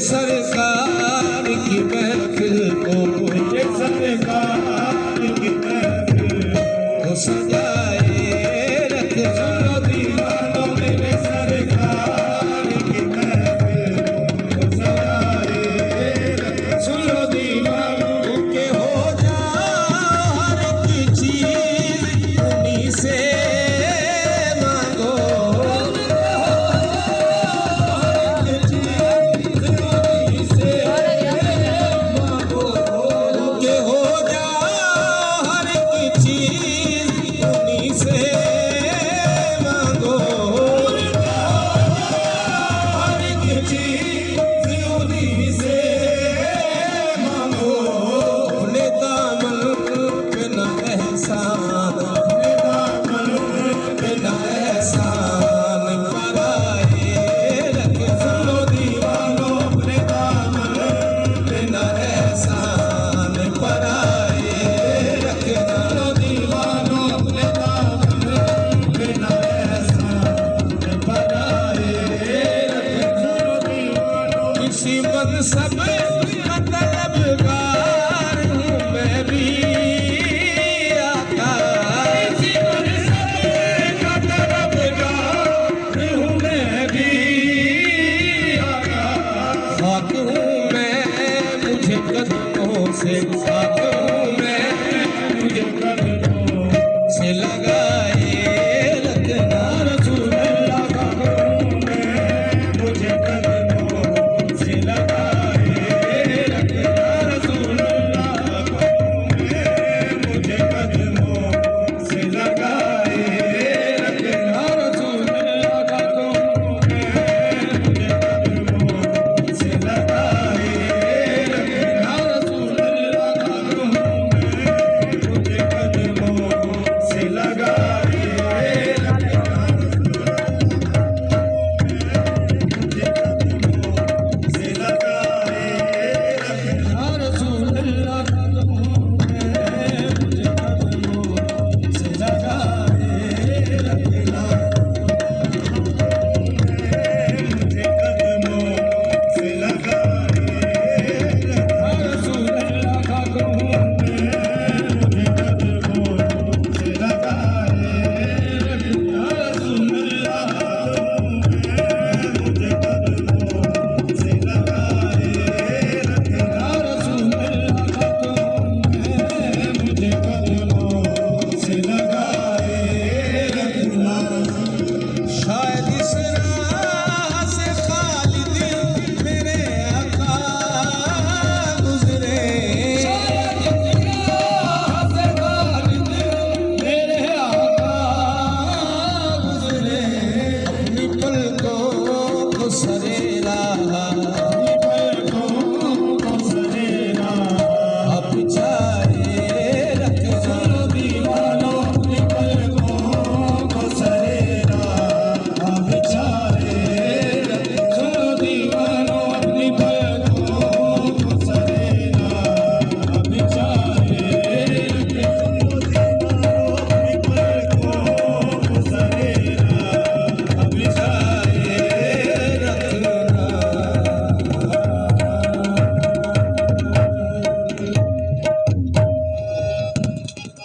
सरकार की महफिल को, ये सरकार की महफिल तो सजाए रखना दीवानों मेरे सरकार की महफिल को सजाए रखना। सुनो दीवानों के हो जा हर एक चीज उन्हीं से मांगो, के हो जा हर एक चीज उन्हीं से मांगो, हर एक चीज उन्हीं से मांगो। अपने दामन पे न एहसान, अपने दामन पे न एहसान पराए रखना सुनो दीवानों अपने दामन पे न एहसान पराए रखना। सुनो दीवानों अपने दामन पे न एहसान बनाए रखना। सुनो दीवानों किसी मनसब का तलबगार हूँ मैं भी आका, किसी मनसब का तलबगार हूँ मैं भी आका। खाक हूँ मैं मुझे कदमों से खाक